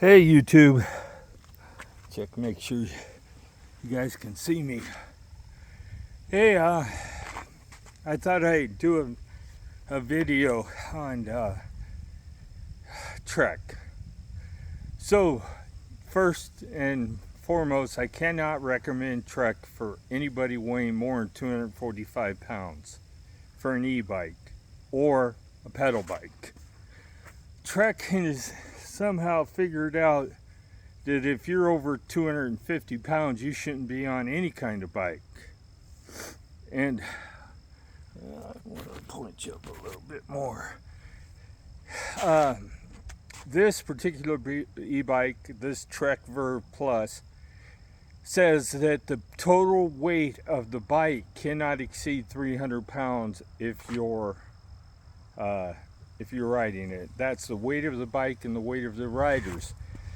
Hey YouTube, make sure you guys can see me. Hey, I thought I'd do a video on Trek. So, first and foremost, I cannot recommend Trek for anybody weighing more than 245 pounds for an e-bike or a pedal bike. Trek has somehow figured out that if you're over 250 pounds, you shouldn't be on any kind of bike. And I want to point you up a little bit more. This particular e-bike, this Trek VERVE Plus, says that the total weight of the bike cannot exceed 300 pounds if you're riding it. That's the weight of the bike and the weight of the riders.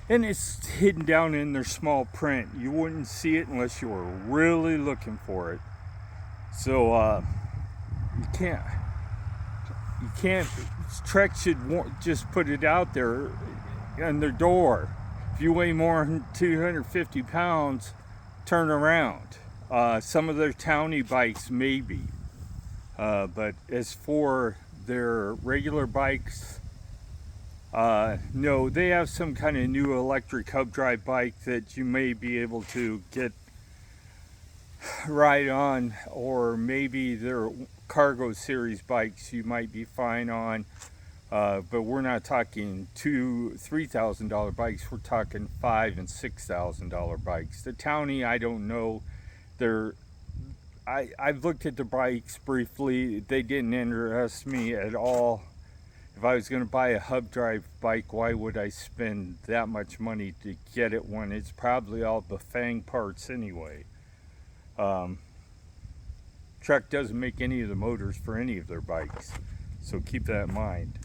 And it's hidden down in their small print. You wouldn't see it unless you were really looking for it. So you can't. Trek should just put it out there on their door. If you weigh more than 250 pounds, turn around. Some of their townie bikes maybe, but as for their regular bikes, no, they have some kind of new electric hub drive bike that you may be able to ride on, or maybe their cargo series bikes you might be fine on, but we're not talking $2,000-$3,000 bikes. We're talking $5,000 and $6,000 bikes. The townie, I don't know. I've looked at the bikes briefly. They didn't interest me at all. If I was going to buy a hub drive bike, why would I spend that much money to get it when it's probably all Bafang parts anyway? Trek doesn't make any of the motors for any of their bikes, so keep that in mind.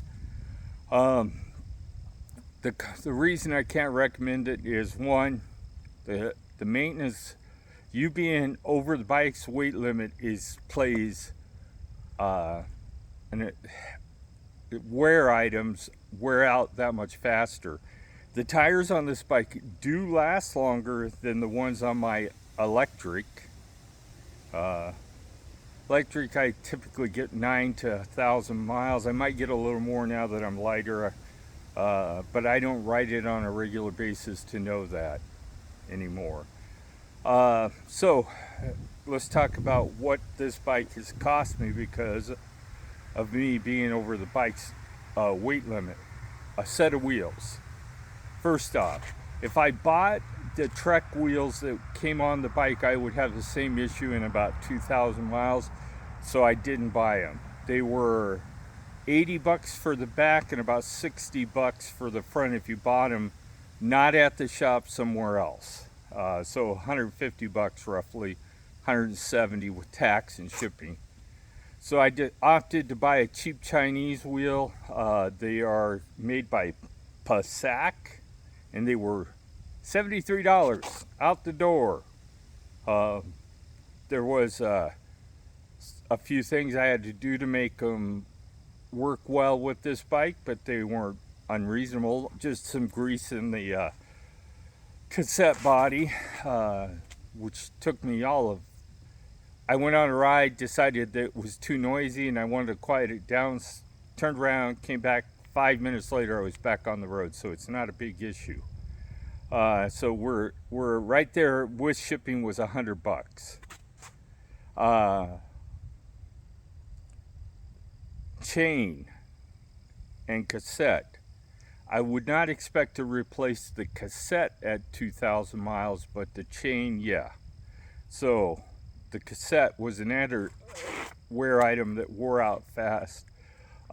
The reason I can't recommend it is, one, the maintenance. You being over the bike's weight limit wear items wear out that much faster. The tires on this bike do last longer than the ones on my electric. Electric, I typically get 9 to 1,000 miles. I might get a little more now that I'm lighter, but I don't ride it on a regular basis to know that anymore. So let's talk about what this bike has cost me because of me being over the bike's weight limit. A set of wheels. First off, if I bought the Trek wheels that came on the bike, I would have the same issue in about 2,000 miles, so I didn't buy them. They were $80 for the back and about $60 for the front if you bought them not at the shop, somewhere else. So $150 roughly, $170 with tax and shipping. So I opted to buy a cheap Chinese wheel. They are made by Pasak, and they were $73 out the door. There was a few things I had to do to make them work well with this bike, but they weren't unreasonable. Just some grease in the cassette body, which took me I went on a ride, decided that it was too noisy and I wanted to quiet it down, turned around, came back 5 minutes later, I was back on the road, so it's not a big issue. So we're right there with shipping was $100. Chain and cassette. I would not expect to replace the cassette at 2,000 miles, but the chain, yeah. So the cassette was an added wear item that wore out fast.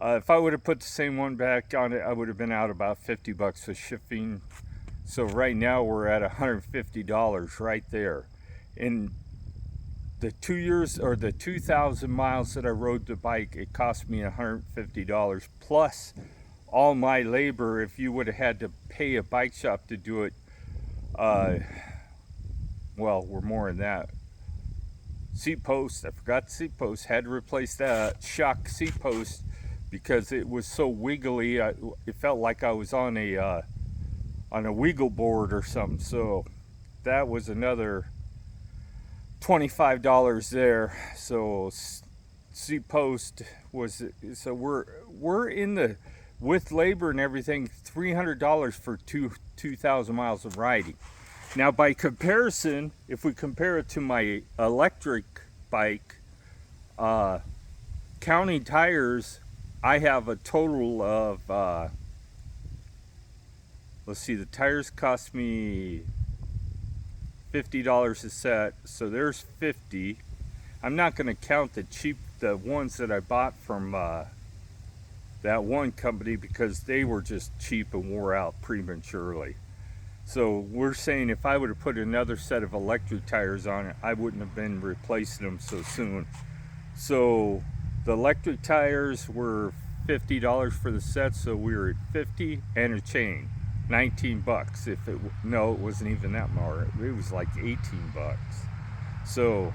If I would have put the same one back on it, I would have been out about $50 for shipping. So right now we're at $150 right there. In the 2 years or the 2,000 miles that I rode the bike, it cost me $150 plus all my labor. If you would have had to pay a bike shop to do it, well, we're more than that. Seat post, I forgot the seat post, had to replace that shock seat post because it was so wiggly. It felt like I was on a on a wiggle board or something. So that was another $25 there. So seat post was, so we're in the, with labor and everything, $300 for 2,000 miles of riding. Now by comparison, if we compare it to my electric bike, counting tires, I have a total of let's see, the tires cost me $50 a set, so there's 50. I'm not going to count the ones that I bought from that one company, because they were just cheap and wore out prematurely. So we're saying if I would have put another set of electric tires on it, I wouldn't have been replacing them so soon. So the electric tires were $50 for the set, so we were at 50 and a chain, 19 bucks. If it, no, it wasn't even that more. It was like 18 bucks. So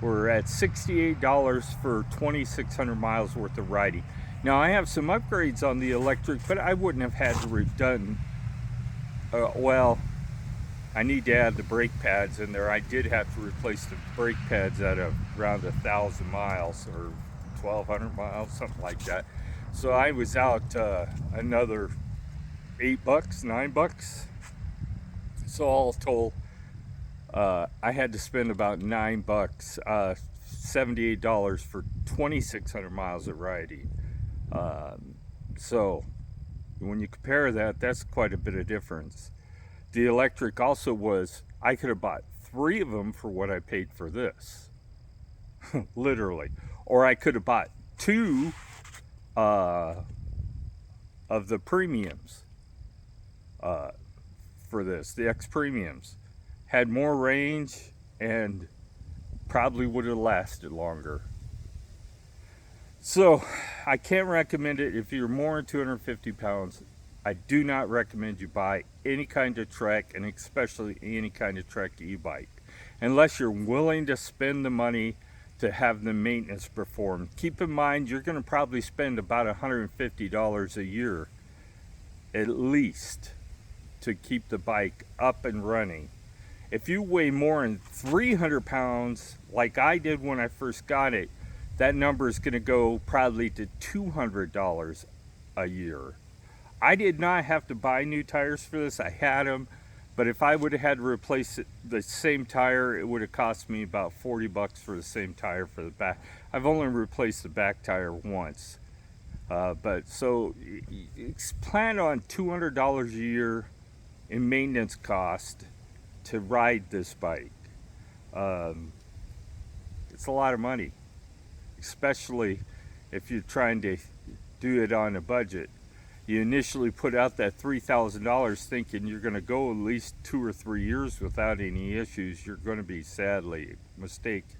we're at $68 for 2,600 miles worth of riding. Now I have some upgrades on the electric, but I wouldn't have had to redone. Well, I need to add the brake pads in there. I did have to replace the brake pads at around 1,000 miles or 1,200 miles, something like that. So I was out another $8, $9. So all told, I had to spend about $9, $78 for 2,600 miles of riding. So when you compare that, that's quite a bit of difference. The electric also was, I could have bought 3 of them for what I paid for this. Literally. Or I could have bought 2 of the premiums for this, the X premiums. Had more range and probably would have lasted longer. So I can't recommend it if you're more than 250 pounds. I do not recommend you buy any kind of Trek, and especially any kind of Trek e-bike, unless you're willing to spend the money to have the maintenance performed. Keep in mind, you're going to probably spend about $150 a year at least to keep the bike up and running. If you weigh more than 300 pounds, like I did when I first got it, that number is going to go probably to $200 a year. I did not have to buy new tires for this. I had them, but if I would have had to replace the same tire, it would have cost me about $40 for the same tire for the back. I've only replaced the back tire once. But so plan on $200 a year in maintenance cost to ride this bike. It's a lot of money, especially if you're trying to do it on a budget. You initially put out that $3,000 thinking you're going to go at least 2 or 3 years without any issues. You're going to be sadly mistaken.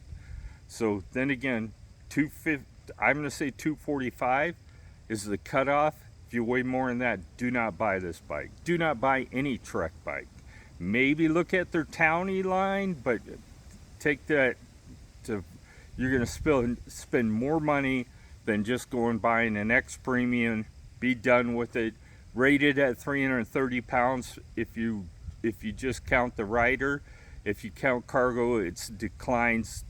So then again, I'm going to say 245 is the cutoff. If you weigh more than that, do not buy this bike. Do not buy any Trek bike. Maybe look at their Townie line, but take that to, you're going to spend more money than just going buying an X Premium. Be done with it. Rated at 330 pounds if you just count the rider. If you count cargo, it declines.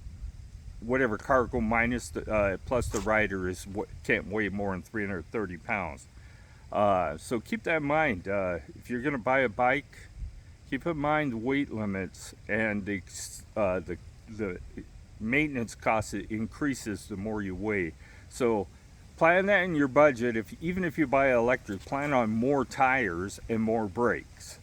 Whatever cargo minus plus the rider is what can't weigh more than 330 pounds. So keep that in mind. If you're going to buy a bike, keep in mind the weight limits and the maintenance cost increases the more you weigh. So plan that in your budget. Even if you buy electric, plan on more tires and more brakes.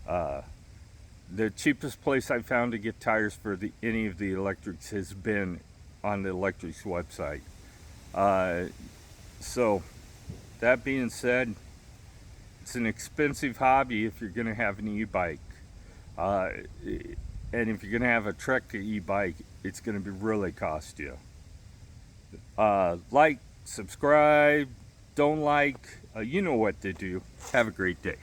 The cheapest place I found to get tires for any of the electrics has been on the electrics website. So that being said, it's an expensive hobby if you're going to have an e-bike. And if you're going to have a Trek e-bike, it's going to be really cost you. Like, subscribe, don't like, you know what to do. Have a great day.